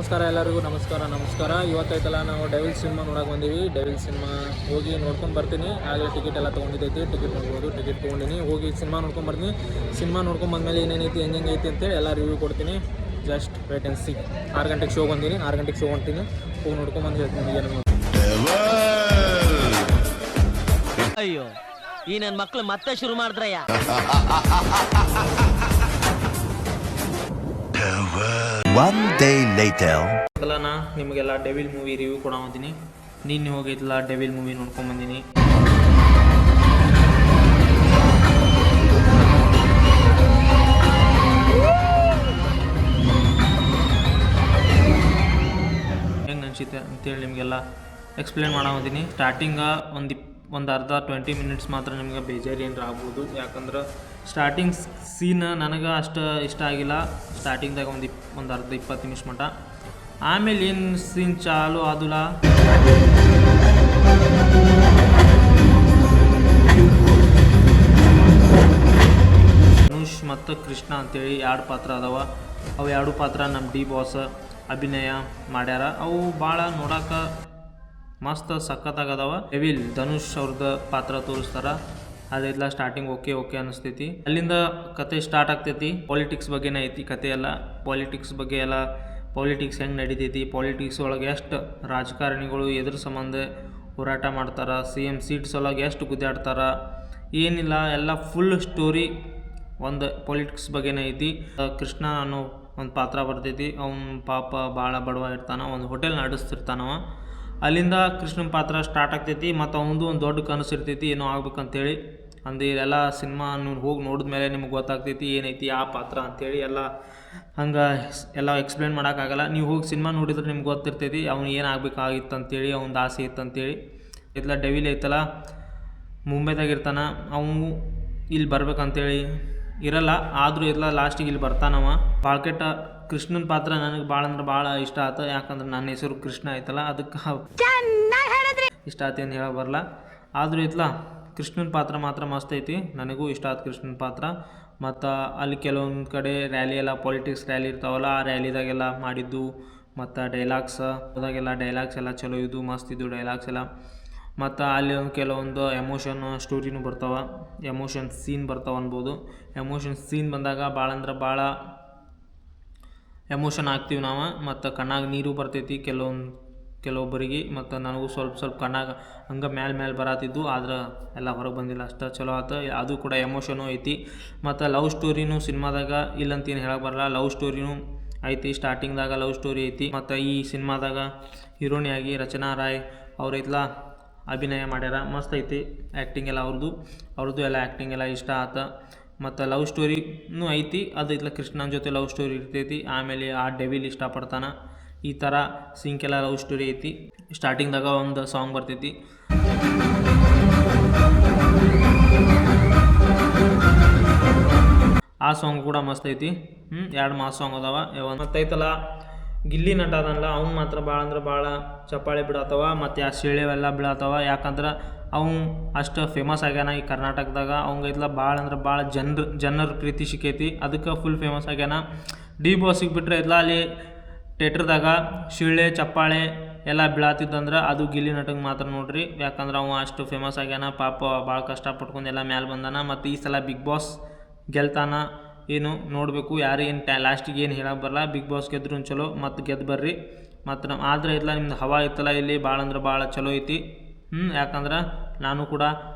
ನಮಸ್ಕಾರ ಎಲ್ಲರಿಗೂ ನಮಸ್ಕಾರ. ಇವತ್ತೈತಲ್ಲ ನಾವು ಡೆವಿಲ್ ಸಿನಿಮಾ ನೋಡಕ್ಕೆ ಬಂದೀವಿ. ಡೆವಿಲ್ ಸಿನಿಮಾ ಹೋಗಿ ನೋಡ್ಕೊಂಡು ಬರ್ತೀನಿ. ಆಗಲೇ ಟಿಕೆಟ್ ಎಲ್ಲ ತೊಗೊಂಡಿದ್ದೈತಿ. ಟಿಕೆಟ್ ನೋಡ್ಬೋದು. ಟಿಕೆಟ್ ತೊಗೊಂಡಿನಿ. ಹೋಗಿ ಸಿನಿಮಾ ನೋಡ್ಕೊಂಡು ಬರ್ತೀನಿ. ಸಿನಿಮಾ ನೋಡ್ಕೊಂಡು ಬಂದಮೇಲೆ ಏನೇನೈತಿ ಹೆಂಗೆ ಐತಿ ಅಂತೇಳಿ ಎಲ್ಲ ರಿವ್ಯೂ ಕೊಡ್ತೀನಿ. Just wait and C. 6 ಗಂಟೆಗೆ ಶೋ ಬಂದೀನಿ. 6 ಗಂಟೆಗೆ ಶೋ ಹೊಂಟೀನಿ. ಹೋಗಿ ನೋಡ್ಕೊಂಬಂದು ಹೇಳ್ತೀನಿ ಏನು. ಅಯ್ಯೋ ಈ ನನ್ನ ಮಕ್ಳು ಮತ್ತೆ ಶುರು ಮಾಡಿದ್ರಯ್ಯ. One day later. ನಾ ನಿಮಗೆಲ್ಲ ಡೆವಿಲ್ ಮೂವಿ ರಿವ್ಯೂ ಕೊಡೋದಿನಿ. ನೀನು ಹೋಗಿದ್ಲ ಡೆವಿಲ್ ಮೂವಿ ನೋಡ್ಕೊಂಬಂದಿನಿ. ಹೆಂಗೆ ಅನಿಸುತ್ತೆ ಅಂತೇಳಿ ನಿಮಗೆಲ್ಲ ಎಕ್ಸ್ಪ್ಲೇನ್ ಮಾಡೋದಿನಿ. ಸ್ಟಾರ್ಟಿಂಗ ಒಂದು ಅರ್ಧ 20 ಮಿನಿಟ್ಸ್ ಮಾತ್ರ ನಿಮ್ಗೆ ಬೇಜಾರು ಏನಾರ ಆಗ್ಬೋದು. ಯಾಕಂದ್ರೆ ಸ್ಟಾರ್ಟಿಂಗ್ ಸೀನ್ ನನಗೆ ಅಷ್ಟು ಇಷ್ಟ ಆಗಿಲ್ಲ. ಸ್ಟಾರ್ಟಿಂಗ್ದಾಗ ಒಂದು ಅರ್ಧ 20 ನಿಮಿಷ ಮಟ್ಟ. ಆಮೇಲೆ ಏನು ಸೀನ್ ಚಾಲು ಆದಿಲ್ಲ. ಧನುಷ್ ಮತ್ತು ಕೃಷ್ಣ ಅಂತೇಳಿ 2 ಪಾತ್ರ ಅದಾವ. ಅವು 2 ಪಾತ್ರ ನಮ್ಮ ಡಿ ಬಾಸ್ ಅಭಿನಯ ಮಾಡ್ಯಾರ. ಅವು ಭಾಳ ನೋಡೋಕೆ ಮಸ್ತ್ ಸಖತ್ತಾಗದವ. ಡೆವಿಲ್ ಧನುಷ್ ಅವ್ರದ್ದು ಪಾತ್ರ ತೋರಿಸ್ತಾರ. ಅದೆಲ್ಲ ಸ್ಟಾರ್ಟಿಂಗ್ ಓಕೆ ಅನಿಸ್ತೈತಿ. ಅಲ್ಲಿಂದ ಕತೆ ಸ್ಟಾರ್ಟ್ ಆಗ್ತೈತಿ. ಪಾಲಿಟಿಕ್ಸ್ ಬಗ್ಗೆನೇ ಐತಿ ಕತೆ ಎಲ್ಲ. ಪಾಲಿಟಿಕ್ಸ್ ಬಗ್ಗೆ ಎಲ್ಲ ಪಾಲಿಟಿಕ್ಸ್ ಹೆಂಗೆ ನಡೀತೈತಿ, ಪಾಲಿಟಿಕ್ಸ್ ಒಳಗೆ ಎಷ್ಟು ರಾಜಕಾರಣಿಗಳು ಎದ್ರ ಸಂಬಂಧ ಹೋರಾಟ ಮಾಡ್ತಾರೆ, CM ಸೀಟ್ಸ್ ಒಳಗೆ ಎಷ್ಟು ಗುದ್ದಾಡ್ತಾರೆ, ಏನಿಲ್ಲ ಎಲ್ಲ ಫುಲ್ ಸ್ಟೋರಿ ಒಂದು ಪಾಲಿಟಿಕ್ಸ್ ಬಗ್ಗೆನೇ ಐತಿ. ಕೃಷ್ಣ ಅನ್ನೋ ಒಂದು ಪಾತ್ರ ಬರ್ತೈತಿ. ಅವ್ನ ಪಾಪ ಭಾಳ ಬಡವ ಇರ್ತಾನೆ. ಒಂದು ಹೋಟೆಲ್ ನಡೆಸ್ತಿರ್ತಾನವ. ಅಲ್ಲಿಂದ ಕೃಷ್ಣನ ಪಾತ್ರ ಸ್ಟಾರ್ಟ್ ಆಗ್ತೈತಿ. ಮತ್ತು ಅವನದು ಒಂದು ದೊಡ್ಡ ಕನಸು ಇರ್ತೈತಿ ಏನೋ ಆಗ್ಬೇಕಂತೇಳಿ. ಅಂದು ಎಲ್ಲ ಸಿನಿಮಾ ನೀವು ಹೋಗಿ ನೋಡಿದ್ಮೇಲೆ ನಿಮ್ಗೆ ಗೊತ್ತಾಗ್ತೈತಿ ಏನೈತಿ ಆ ಪಾತ್ರ ಅಂಥೇಳಿ. ಎಲ್ಲ ಹಂಗೆ ಎಲ್ಲ ಎಕ್ಸ್ಪ್ಲೇನ್ ಮಾಡೋಕ್ಕಾಗಲ್ಲ. ನೀವು ಹೋಗಿ ಸಿನಿಮಾ ನೋಡಿದ್ರೆ ನಿಮ್ಗೆ ಗೊತ್ತಿರ್ತೈತಿ ಅವ್ನು ಏನಾಗಬೇಕಾಗಿತ್ತು ಅಂತೇಳಿ, ಅವ್ನ ಆಸೆ ಇತ್ತು ಅಂತೇಳಿ. ಇಲ್ಲ ಡೆವಿಲ್ ಐತಲ್ಲ ಮುಂಬೈದಾಗ ಇರ್ತಾನೆ. ಅವನು ಇಲ್ಲಿ ಬರ್ಬೇಕಂತೇಳಿ ಇರಲ್ಲ. ಆದರೂ ಇಲ್ಲ ಲಾಸ್ಟಿಗೆ ಇಲ್ಲಿ ಬರ್ತಾನವ. ಬಾಳ್ಕೆಟ ಕೃಷ್ಣನ ಪಾತ್ರ ನನಗೆ ಭಾಳ ಅಂದ್ರೆ ಭಾಳ ಇಷ್ಟ ಆಯ್ತು. ಯಾಕಂದ್ರೆ ನನ್ನ ಹೆಸರು ಕೃಷ್ಣ ಐತಲ್ಲ, ಅದಕ್ಕೆ ಇಷ್ಟ ಆಯ್ತು ಅಂತ ಹೇಳಕ್ಕೆ ಬರಲ್ಲ. ಆದರೂ ಇತ್ತಲ್ಲ ಕೃಷ್ಣನ ಪಾತ್ರ ಮಾತ್ರ ಮಸ್ತ್ ಐತಿ. ನನಗೂ ಇಷ್ಟ ಆಯ್ತು ಕೃಷ್ಣನ ಪಾತ್ರ. ಮತ್ತು ಅಲ್ಲಿ ಕೆಲವೊಂದು ಕಡೆ ರ್ಯಾಲಿ ಎಲ್ಲ ಪಾಲಿಟಿಕ್ಸ್ ರ್ಯಾಲಿ ಇರ್ತಾವಲ್ಲ, ಆ ರ್ಯಾಲಿದಾಗೆಲ್ಲ ಮಾಡಿದ್ದು. ಮತ್ತು ಡೈಲಾಗ್ಸ್ ಅದಾಗೆಲ್ಲ ಡೈಲಾಗ್ಸ್ ಎಲ್ಲ ಚಲೋ ಇದ್ದು, ಮಸ್ತ್ ಇದ್ದು ಡೈಲಾಗ್ಸ್ ಎಲ್ಲ. ಮತ್ತು ಅಲ್ಲಿ ಒಂದು ಕೆಲವೊಂದು ಎಮೋಷನ್ ಸ್ಟೋರಿನೂ ಬರ್ತಾವೆ, ಎಮೋಷನ್ ಸೀನ್ ಬರ್ತಾವೆ ಅನ್ಬೋದು. ಎಮೋಷನ್ ಸೀನ್ ಬಂದಾಗ ಭಾಳ ಅಂದ್ರೆ ಭಾಳ ಎಮೋಷನ್ ಆಗ್ತೀವಿ ನಾವು. ಮತ್ತು ಕಣ್ಣಾಗ ನೀರು ಬರ್ತೈತಿ ಕೆಲವೊಬ್ಬರಿಗೆ. ಮತ್ತು ನನಗೂ ಸ್ವಲ್ಪ ಕಣ್ಣಾಗ ಹಂಗೆ ಮೇಲೆ ಬರತ್ತಿದ್ದು. ಆದ್ರೆ ಎಲ್ಲ ಹೊರಗೆ ಬಂದಿಲ್ಲ. ಅಷ್ಟು ಚಲೋ ಆಯ್ತು. ಅದು ಕೂಡ ಎಮೋಷನು ಐತಿ. ಮತ್ತು ಲವ್ ಸ್ಟೋರಿನೂ ಸಿನಿಮಾದಾಗ ಇಲ್ಲಂತೇನು ಹೇಳಕ್ಕೆ ಬರಲ್ಲ. ಲವ್ ಸ್ಟೋರಿನೂ ಐತಿ. ಸ್ಟಾರ್ಟಿಂಗ್ದಾಗ ಲವ್ ಸ್ಟೋರಿ ಐತಿ. ಮತ್ತು ಈ ಸಿನಿಮಾದಾಗ ಹೀರೋಣಿಯಾಗಿ ರಚನಾ ರಾಯ್ ಅವ್ರೈತಲ್ಲ ಅಭಿನಯ ಮಾಡ್ಯಾರ. ಮಸ್ತ್ ಐತಿ ಆ್ಯಕ್ಟಿಂಗ್ ಎಲ್ಲ ಅವ್ರದ್ದು ಎಲ್ಲ ಆ್ಯಕ್ಟಿಂಗ್ ಎಲ್ಲ ಇಷ್ಟ ಆಯ್ತು. ಮತ್ತು ಲವ್ ಸ್ಟೋರಿನೂ ಐತಿ. ಅದು ಇತ್ಲ ಕೃಷ್ಣನ ಜೊತೆ ಲವ್ ಸ್ಟೋರಿ ಇರ್ತೈತಿ. ಆಮೇಲೆ ಆ ಡೆವಿಲ್ ಇಷ್ಟಪಡ್ತಾನೆ. ಈ ಥರ ಸಿಂಕೆಲ್ಲ ಲವ್ ಸ್ಟೋರಿ ಐತಿ. ಸ್ಟಾರ್ಟಿಂಗ್ದಾಗ ಒಂದು ಸಾಂಗ್ ಬರ್ತೈತಿ. ಆ ಸಾಂಗ್ ಕೂಡ ಮಸ್ತ್ ಐತಿ. 2 ಮಾಸ್ ಸಾಂಗ್ ಅದಾವ. ಮತ್ತೈತಲ್ಲ ಗಿಲ್ಲಿ ನಟ ಅದನಲ್ಲ ಅವ್ನು ಮಾತ್ರ ಭಾಳ ಅಂದ್ರೆ ಭಾಳ ಚಪ್ಪಾಳೆ ಬಿಡತ್ತವ. ಮತ್ತು ಆ ಶಿಳೆವೆಲ್ಲ ಬೀಳತ್ತವ. ಯಾಕಂದ್ರೆ ಅವ್ನು ಅಷ್ಟು ಫೇಮಸ್ ಆಗ್ಯಾನ ಈ ಕರ್ನಾಟಕದಾಗ. ಅವಂಗೈತಲ್ಲ ಭಾಳ ಅಂದ್ರೆ ಭಾಳ ಜನರ ಪ್ರೀತಿ ಸಿಕ್ಕೈತಿ. ಅದಕ್ಕೆ ಫುಲ್ ಫೇಮಸ್ ಆಗ್ಯಾನ. ಡಿ ಬಾಸಿಗೆ ಬಿಟ್ಟರೆ ಐತಲ್ಲ ಅಲ್ಲಿ ಥಿಯೇಟ್ರದಾಗ ಶಿಳ್ಳೆ ಚಪ್ಪಾಳೆ ಎಲ್ಲ ಬೀಳತ್ತಿದ್ದಂದ್ರೆ ಅದು ಗಿಲ್ಲಿ ನಟಗೆ ಮಾತ್ರ ನೋಡ್ರಿ. ಯಾಕಂದ್ರೆ ಅವ ಅಷ್ಟು ಫೇಮಸ್ ಆಗ್ಯಾನ. ಪಾಪ ಭಾಳ ಕಷ್ಟಪಟ್ಕೊಂಡು ಎಲ್ಲ ಮ್ಯಾಲೆ ಬಂದಾನ. ಮತ್ತು ಈ ಸಲ ಬಿಗ್ ಬಾಸ್ ಗೆಲ್ತಾನ ಏನು ನೋಡಬೇಕು. ಯಾರು ಏನು ಲಾಸ್ಟಿಗೆ ಏನು ಹೇಳಕ್ಕೆ ಬರಲ್ಲ. ಬಿಗ್ ಬಾಸ್ ಗೆದ್ರು ಚಲೋ. ಮತ್ತು ಗೆದ್ದು ಬರ್ರಿ. ಮತ್ತು ಆದರೆ ಇಲ್ಲ ನಿಮ್ದು ಹವಾ ಇತ್ತಲ್ಲ ಇಲ್ಲಿ ಭಾಳ ಅಂದ್ರೆ ಭಾಳ ಚಲೋ ಐತಿ. ಯಾಕಂದ್ರೆ ನಾನು ಕೂಡ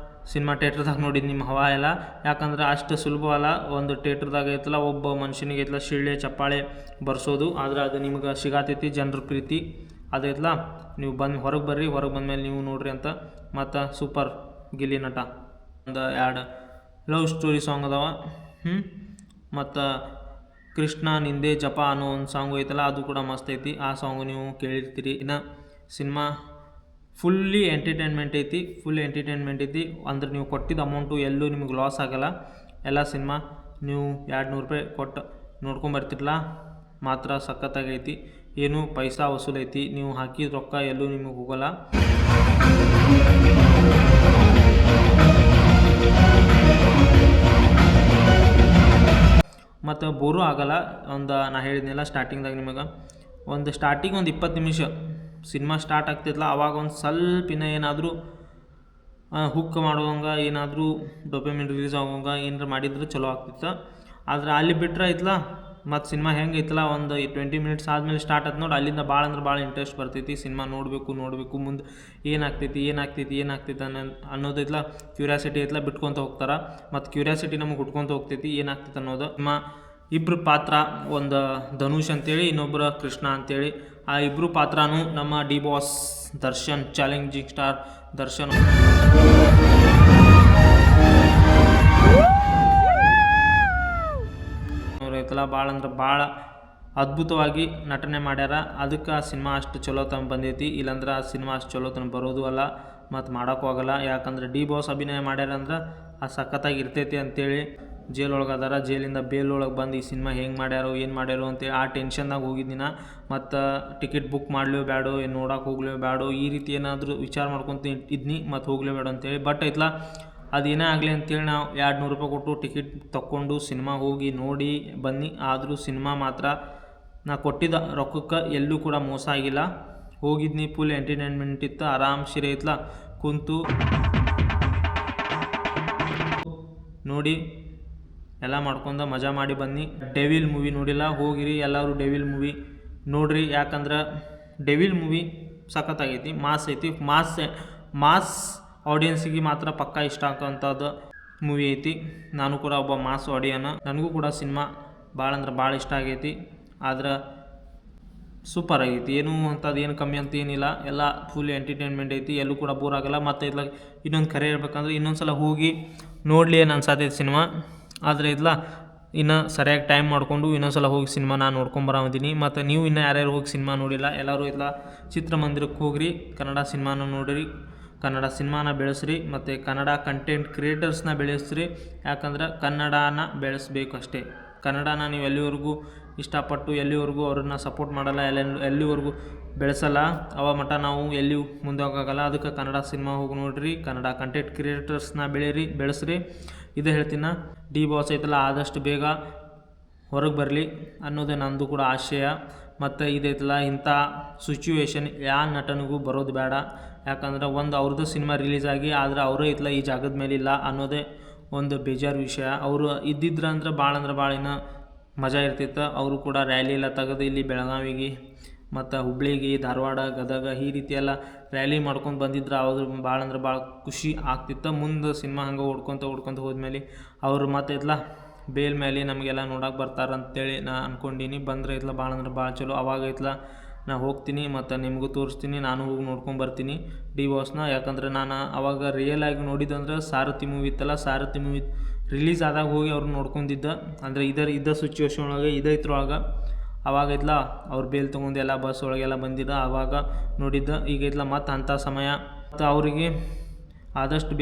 ಸಿನಿಮಾ ಥಿಯೇಟ್ರದಾಗ ನೋಡಿದ್ದು ನಿಮ್ಮ ಹವಾ ಎಲ್ಲ. ಯಾಕಂದ್ರೆ ಅಷ್ಟು ಸುಲಭ ಅಲ್ಲ. ಒಂದು ಥಿಯೇಟ್ರದಾಗ ಐತಲ್ಲ ಒಬ್ಬ ಮನುಷ್ಯನಿಗೆ ಐತಲ್ಲ ಶಿಳ್ಳೆ ಚಪ್ಪಾಳೆ ಬರ್ಸೋದು. ಆದರೆ ಅದು ನಿಮ್ಗೆ ಸಿಗಾತೈತಿ ಜನರ ಪ್ರೀತಿ ಅದೈತಲ್ಲ. ನೀವು ಹೊರಗೆ ಬರ್ರಿ. ಹೊರಗೆ ಬಂದಮೇಲೆ ನೀವು ನೋಡ್ರಿ ಅಂತ. ಮತ್ತು ಸೂಪರ್ ಗಿಲ್ಲಿ ನಟ. ಒಂದು 2 ಲವ್ ಸ್ಟೋರಿ ಸಾಂಗ್ ಅದಾವ. ಮತ್ತು ಕೃಷ್ಣ ನಿಂದೆ ಜಪ ಅನ್ನೋ ಒಂದು ಸಾಂಗು ಐತಲ್ಲ ಅದು ಕೂಡ ಮಸ್ತ್ ಐತಿ. ಆ ಸಾಂಗು ನೀವು ಕೇಳಿರ್ತೀರಿ. ಇನ್ನು ಸಿನಿಮಾ ಫುಲ್ಲಿ ಎಂಟರ್ಟೈನ್ಮೆಂಟ್ ಐತಿ. ಅಂದ್ರೆ ನೀವು ಕೊಟ್ಟಿದ್ದ ಅಮೌಂಟು ಎಲ್ಲೂ ನಿಮಗೆ ಲಾಸ್ ಆಗೋಲ್ಲ. ಎಲ್ಲ ಸಿನಿಮಾ ನೀವು 200 ರೂಪಾಯಿ ಕೊಟ್ಟು ನೋಡ್ಕೊಂಬರ್ತಿರಲ್ಲ ಮಾತ್ರ ಸಖತ್ತಾಗೈತಿ. ಏನು ಪೈಸಾ ವಸೂಲೈತಿ. ನೀವು ಹಾಕಿದ ರೊಕ್ಕ ಎಲ್ಲೂ ನಿಮಗೆ ಹೋಗೋಲ್ಲ. ಮತ್ತು ಬೋರು ಆಗಲ್ಲ. ಒಂದು ನಾ ಹೇಳಿದ್ನೆಲ್ಲ ಸ್ಟಾರ್ಟಿಂಗ್ದಾಗ ನಿಮಗೆ ಒಂದು ಸ್ಟಾರ್ಟಿಂಗ್ ಒಂದು 20 ನಿಮಿಷ ಸಿನಿಮಾ ಸ್ಟಾರ್ಟ್ ಆಗ್ತಿತ್ತಲ್ಲ ಅವಾಗ ಒಂದು ಸ್ವಲ್ಪ ಇನ್ನೂ ಏನಾದರೂ ಹುಕ್ ಮಾಡುವಂಗೆ ಏನಾದರೂ ಡೊಪಮಿನ್ ರಿಲೀಸ್ ಆಗುವಂಗೆ ಏನಾರು ಮಾಡಿದ್ರೆ ಚಲೋ ಆಗ್ತಿತ್ತು. ಆದರೆ ಅಲ್ಲಿ ಬಿಟ್ಟರೆ ಐತಲ್ಲ ಮತ್ತು ಸಿನಿಮಾ ಹೆಂಗೆ ಐತಲ್ಲ ಒಂದು 20 ಮಿನಿಟ್ಸ್ ಆದಮೇಲೆ ಸ್ಟಾರ್ಟ್ ಆಯ್ತು ನೋಡಿ, ಅಲ್ಲಿಂದ ಭಾಳ ಅಂದ್ರೆ ಭಾಳ ಇಂಟ್ರೆಸ್ಟ್ ಬರ್ತೈತಿ. ಸಿನಿಮಾ ನೋಡಬೇಕು ಮುಂದೆ ಏನಾಗ್ತೈತಿ ಅನ್ನೋದೈತಲ್ಲ ಕ್ಯೂರಿಯಾಸಿಟಿ ಐತಲ್ಲ ಬಿಟ್ಕೊತ ಹೋಗ್ತಾರೆ. ಮತ್ತು ಕ್ಯೂರಿಯಾಸಿಟಿ ನಮಗೆ ಹುಟ್ಕೊತ ಹೋಗ್ತೈತಿ ಏನಾಗ್ತೈತೆ ಅನ್ನೋದು. ಇಬ್ಬರು ಪಾತ್ರ, ಒಂದು ಧನುಷ್ ಅಂತೇಳಿ ಇನ್ನೊಬ್ಬರು ಕೃಷ್ಣ ಅಂತೇಳಿ. ಆ ಇಬ್ಬರು ಪಾತ್ರನೂ ನಮ್ಮ D boss Darshan, challenging star Darshan ಐತಲ್ಲ ಭಾಳ ಅಂದ್ರೆ ಭಾಳ ಅದ್ಭುತವಾಗಿ ನಟನೆ ಮಾಡ್ಯಾರ. ಅದಕ್ಕೆ ಆ ಸಿನಿಮಾ ಅಷ್ಟು ಚಲೋ ತಮ್ಮ ಬಂದೈತಿ. ಇಲ್ಲಾಂದ್ರೆ ಆ ಸಿನಿಮಾ ಅಷ್ಟು ಚಲೋ ತಮ್ಮ ಬರೋದು ಅಲ್ಲ ಮತ್ತು ಮಾಡೋಕ್ಕೂ ಆಗಲ್ಲ. ಯಾಕಂದ್ರೆ ಡಿ ಬಾಸ್ ಅಭಿನಯ ಮಾಡ್ಯಾರ ಅಂದ್ರೆ ಆ ಸಖತ್ತಾಗಿ ಇರ್ತೈತಿ ಅಂತೇಳಿ ಜೈಲೊಳಗೆ ಅದಾರ. ಜೈಲಿಂದ ಬೇಲೊಳಗೆ ಬಂದು ಈ ಸಿನಿಮಾ ಹೆಂಗೆ ಮಾಡ್ಯಾರೋ ಏನು ಮಾಡ್ಯಾರೋ ಅಂತೇಳಿ ಆ ಟೆನ್ಷನ್ದಾಗ ಹೋಗಿದ್ದಿನ. ಮತ್ತು ಟಿಕೆಟ್ ಬುಕ್ ಮಾಡಲೋ ಬೇಡೋ, ಏನು ನೋಡೋಕೆ ಹೋಗ್ಲೋ ಬೇಡೋ, ಈ ರೀತಿ ಏನಾದರೂ ವಿಚಾರ ಮಾಡ್ಕೊತ ಇದ್ನಿ ಮತ್ತು ಹೋಗ್ಲೋ ಬೇಡ ಅಂತೇಳಿ. ಬಟ್ ಐತಲ್ಲ ಅದೇನೇ ಆಗಲಿ ಅಂತೇಳಿ ನಾವು 200 ರೂಪಾಯಿ ಕೊಟ್ಟು ಟಿಕೆಟ್ ತೊಗೊಂಡು ಸಿನಿಮಾ ಹೋಗಿ ನೋಡಿ ಬನ್ನಿ. ಆದರೂ ಸಿನಿಮಾ ಮಾತ್ರ ನಾ ಕೊಟ್ಟಿದ್ದ ರೊಕ್ಕಕ್ಕೆ ಎಲ್ಲೂ ಕೂಡ ಮೋಸ ಆಗಿಲ್ಲ. ಹೋಗಿದ್ನಿ, ಫುಲ್ ಎಂಟರ್ಟೈನ್ಮೆಂಟ್ ಇತ್ತು, ಆರಾಮ್ ಶಿರೆ ಐತ್ಲ ಕುಂತು ನೋಡಿ ಎಲ್ಲ ಮಾಡ್ಕೊಂಡು ಮಜಾ ಮಾಡಿ ಬನ್ನಿ. ಡೆವಿಲ್ ಮೂವಿ ನೋಡಿಲ್ಲ ಹೋಗಿರಿ ಎಲ್ಲರೂ, ಡೆವಿಲ್ ಮೂವಿ ನೋಡ್ರಿ. ಯಾಕಂದ್ರೆ ಡೆವಿಲ್ ಮೂವಿ ಸಖತ್ತಾಗೈತಿ, ಮಾಸ್ ಐತಿ. ಮಾಸ್ ಆಡಿಯನ್ಸಿಗೆ ಮಾತ್ರ ಪಕ್ಕಾ ಇಷ್ಟ ಆಗೋಂಥದ್ದು ಮೂವಿ ಐತಿ. ನಾನು ಕೂಡ ಒಬ್ಬ ಮಾಸ್ ಆಡಿಯನ್, ನನಗೂ ಕೂಡ ಸಿನಿಮಾ ಭಾಳ ಅಂದ್ರೆ ಭಾಳ ಇಷ್ಟ ಆಗೈತಿ. ಆದ್ರೆ ಸೂಪರ್ ಆಗೈತಿ, ಏನೂ ಅಂಥದ್ದು ಏನು ಕಮ್ಮಿ ಅಂತ ಏನಿಲ್ಲ, ಎಲ್ಲ ಫುಲ್ ಎಂಟರ್ಟೈನ್ಮೆಂಟ್ ಐತಿ, ಎಲ್ಲೂ ಕೂಡ ಬೋರ್ ಆಗಲ್ಲ. ಮತ್ತು ಇಲ್ಲ ಇನ್ನೊಂದು ಕರೆ ಹೇಳ್ಬೇಕಂದ್ರೆ ಇನ್ನೊಂದು ಸಲ ಹೋಗಿ ನೋಡಲಿ ಏನು ಅನ್ಸತೈತಿ ಸಿನಿಮಾ. ಆದರೆ ಇಲ್ಲ ಇನ್ನು ಸರಿಯಾಗಿ ಟೈಮ್ ಮಾಡಿಕೊಂಡು ಇನ್ನೊಂದು ಸಲ ಹೋಗಿ ಸಿನಿಮಾ ನಾನು ನೋಡ್ಕೊಂಬರತೀನಿ. ಮತ್ತು ನೀವು ಇನ್ನೂ ಯಾರ್ಯಾರು ಹೋಗಿ ಸಿನಿಮಾ ನೋಡಿಲ್ಲ ಎಲ್ಲರೂ ಇಲ್ಲ ಚಿತ್ರಮಂದಿರಕ್ಕೆ ಹೋಗ್ರಿ, ಕನ್ನಡ ಸಿನಿಮಾನ ನೋಡಿರಿ, ಕನ್ನಡ ಸಿನಿಮಾನ ಬೆಳೆಸ್ರಿ ಮತ್ತು ಕನ್ನಡ ಕಂಟೆಂಟ್ ಕ್ರಿಯೇಟರ್ಸ್ನ ಬೆಳೆಸ್ರಿ. ಯಾಕಂದ್ರೆ ಕನ್ನಡನ ಬೆಳೆಸ್ಬೇಕು ಅಷ್ಟೇ. ಕನ್ನಡನ ನೀವು ಎಲ್ಲಿವರೆಗೂ ಇಷ್ಟಪಟ್ಟು ಎಲ್ಲಿವರೆಗೂ ಅವ್ರನ್ನ ಸಪೋರ್ಟ್ ಮಾಡಲ್ಲ, ಎಲ್ಲಿವರೆಗೂ ಬೆಳೆಸಲ್ಲ ಅವ ಮಟ್ಟ ನಾವು ಎಲ್ಲಿ ಮುಂದೆ ಹೋಗೋಕ್ಕಲ್ಲ. ಅದಕ್ಕೆ ಕನ್ನಡ ಸಿನಿಮಾ ಹೋಗಿ ನೋಡಿರಿ, ಕನ್ನಡ ಕಂಟೆಂಟ್ ಕ್ರಿಯೇಟರ್ಸ್ನ ಬೆಳೆಸ್ರಿ. ಇದೇ ಹೇಳ್ತೀನಿ, ಡಿ ಬಾಸ್ ಐತಲ್ಲ ಆದಷ್ಟು ಬೇಗ ಹೊರಗೆ ಬರಲಿ ಅನ್ನೋದೇ ನಂದು ಕೂಡ ಆಶಯ. ಮತ್ತು ಇದೈತಲ್ಲ ಇಂಥ ಸಿಚುವೇಶನ್ ಯಾವ ನಟನಿಗೂ ಬರೋದು ಬೇಡ. ಯಾಕಂದ್ರೆ ಒಂದು ಅವ್ರದ್ದು ಸಿನಿಮಾ ರಿಲೀಸ್ ಆಗಿ ಆದರೆ ಅವರೇ ಐತಲ್ಲ ಈ ಜಾಗದ ಮೇಲೆ ಇಲ್ಲ ಅನ್ನೋದೇ ಒಂದು ಬೇಜಾರು ವಿಷಯ. ಅವರು ಇದ್ದಿದ್ರೆ ಅಂದ್ರೆ ಭಾಳ ಇನ್ನೂ ಮಜಾ ಇರ್ತಿತ್ತು. ಅವರು ಕೂಡ ರ್ಯಾಲಿ ಎಲ್ಲ ತೆಗೆದು ಇಲ್ಲಿ ಬೆಳಗಾವಿಗೆ ಮತ್ತು ಹುಬ್ಳಿಗೆ, ಧಾರವಾಡ, ಗದಗ ಈ ರೀತಿ ಎಲ್ಲ ರ್ಯಾಲಿ ಮಾಡ್ಕೊಂಡು ಬಂದಿದ್ರೆ ಅವ್ರು ಭಾಳ ಅಂದ್ರೆ ಭಾಳ ಖುಷಿ ಆಗ್ತಿತ್ತು. ಮುಂದೆ ಸಿನಿಮಾ ಹಂಗೆ ಓಡ್ಕೊತ ಹೋದ್ಮೇಲೆ ಅವರು ಮತ್ತೆ ಐತಲ್ಲ ಬೇಲ್ ಮೇಲೆ ನಮಗೆಲ್ಲ ನೋಡೋಕೆ ಬರ್ತಾರಂತೇಳಿ ನಾ ಅಂದ್ಕೊಂಡೀನಿ. ಬಂದರೆ ಐತಲ್ಲ ಭಾಳ ಅಂದ್ರೆ ಭಾಳ ಚಲೋ. ಅವಾಗ ಐತಲ್ಲ ನಾ ಹೋಗ್ತೀನಿ ಮತ್ತು ನಿಮಗೂ ತೋರಿಸ್ತೀನಿ, ನಾನು ಹೋಗಿ ನೋಡ್ಕೊಂಬರ್ತೀನಿ ಡಿ ಬಾಸ್ನ. ಯಾಕಂದರೆ ನಾನು ಅವಾಗ ರಿಯಲಾಗಿ ನೋಡಿದಂದ್ರೆ ಸಾರಥಿ ಮೂವಿ ಇತ್ತಲ್ಲ, ಸಾರಥಿ ಮೂವಿ ರಿಲೀಸ್ ಆದಾಗ ಹೋಗಿ ಅವ್ರು ನೋಡ್ಕೊಂಡಿದ್ದ. ಅಂದರೆ ಇದ್ದ ಸಿಚುವೇಶನ್ ಒಳಗೆ ಇದೈತ್ರೊಳಗೆ ಅವಾಗೈತಲ್ಲ ಅವ್ರು ಬೇಲ್ ತೊಗೊಂಡು ಎಲ್ಲ ಬಸ್ ಒಳಗೆಲ್ಲ ಬಂದಿದ್ದ, ಆವಾಗ ನೋಡಿದ್ದ. ಈಗೈತಲ್ಲ ಮತ್ತು ಅಂಥ ಸಮಯ. ಮತ್ತು ಅವರಿಗೆ ಆದಷ್ಟು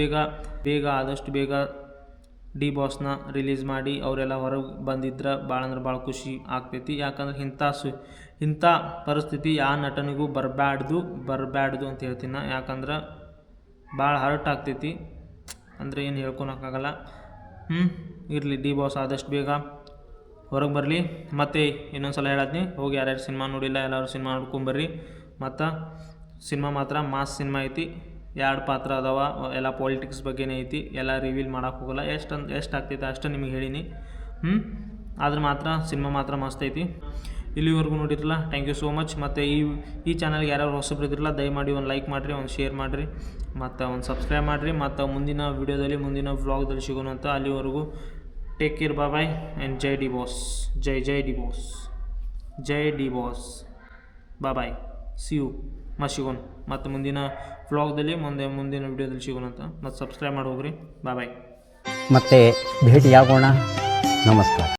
ಬೇಗ ಡಿ ಬಾಸ್ನ ರಿಲೀಸ್ ಮಾಡಿ ಅವರೆಲ್ಲ ಹೊರಗೆ ಬಂದಿದ್ರೆ ಭಾಳ ಅಂದ್ರೆ ಭಾಳ ಖುಷಿ ಆಗ್ತೈತಿ. ಯಾಕಂದ್ರೆ ಇಂಥ ಪರಿಸ್ಥಿತಿ ಯಾವ ನಟನಿಗೂ ಬರಬ್ಯಾಡ್ದು ಅಂತ ಹೇಳ್ತೀನಿ. ಯಾಕಂದ್ರೆ ಭಾಳ ಹರ್ಟ್ ಆಗ್ತೈತಿ, ಅಂದರೆ ಏನು ಹೇಳ್ಕೊಳಕ್ಕಾಗಲ್ಲ. ಇರಲಿ, ಡಿ ಬಾಸ್ ಆದಷ್ಟು ಬೇಗ ಹೊರಗೆ ಬರಲಿ. ಮತ್ತು ಇನ್ನೊಂದು ಸಲ ಹೇಳತ್ತೀನಿ, ಹೋಗಿ ಯಾರ್ಯಾರು ಸಿನಿಮಾ ನೋಡಿಲ್ಲ ಎಲ್ಲರೂ ಸಿನಿಮಾ ನೋಡ್ಕೊಂಬರ್ರಿ. ಮತ್ತು ಸಿನಿಮಾ ಮಾತ್ರ ಮಾಸ್ ಸಿನಿಮಾ ಐತಿ. 2 ಪಾತ್ರ ಅದಾವ, ಎಲ್ಲ ಪಾಲಿಟಿಕ್ಸ್ ಬಗ್ಗೆನೇ ಐತಿ. ಎಲ್ಲ ರಿವೀಲ್ ಮಾಡೋಕೆ ಹೋಗಲ್ಲ, ಎಷ್ಟು ಆಗ್ತೈತೆ ಅಷ್ಟು ನಿಮಗೆ ಹೇಳೀನಿ. ಆದ್ರೆ ಮಾತ್ರ ಸಿನಿಮಾ ಮಾತ್ರ ಮಸ್ತ್ ಐತಿ. ಇಲ್ಲಿವರೆಗೂ ನೋಡಿರಲ್ಲ, ಥ್ಯಾಂಕ್ ಯು ಸೋ ಮಚ್. ಮತ್ತು ಈ ಚಾನಲ್ಗೆ ಯಾರ್ಯಾರು ಹೊಸಬ್ರು ಇದ್ರಲ್ಲ ದಯಮಾಡಿ ಒಂದು ಲೈಕ್ ಮಾಡಿರಿ, ಒಂದು ಶೇರ್ ಮಾಡಿರಿ, ಮತ್ತು ಒಂದು ಸಬ್ಸ್ಕ್ರೈಬ್ ಮಾಡಿರಿ. ಮತ್ತು ಮುಂದಿನ ವೀಡಿಯೋದಲ್ಲಿ ಮುಂದಿನ ವ್ಲಾಗ್ದಲ್ಲಿ ಸಿಗೋಣ ಅಂತ. ಅಲ್ಲಿವರೆಗೂ ಟೇಕ್ ಕೇರ್, ಬಾಯ್ ಆ್ಯಂಡ್ ಜೈ ಡಿ ಬಾಸ್, ಜೈ D boss, bye, see you. ಮತ್ತು ಸಿಗೋಣ ಮತ್ತು ಮುಂದಿನ ವ್ಲಾಗ್ದಲ್ಲಿ ಮುಂದಿನ ವೀಡಿಯೋದಲ್ಲಿ ಸಿಗೋಣ ಅಂತ. ಮತ್ತು ಸಬ್ಸ್ಕ್ರೈಬ್ ಮಾಡಿ ಹೋಗ್ರಿ. ಬಾಯ್. ಮತ್ತೆ ಭೇಟಿಯಾಗೋಣ. ನಮಸ್ಕಾರ.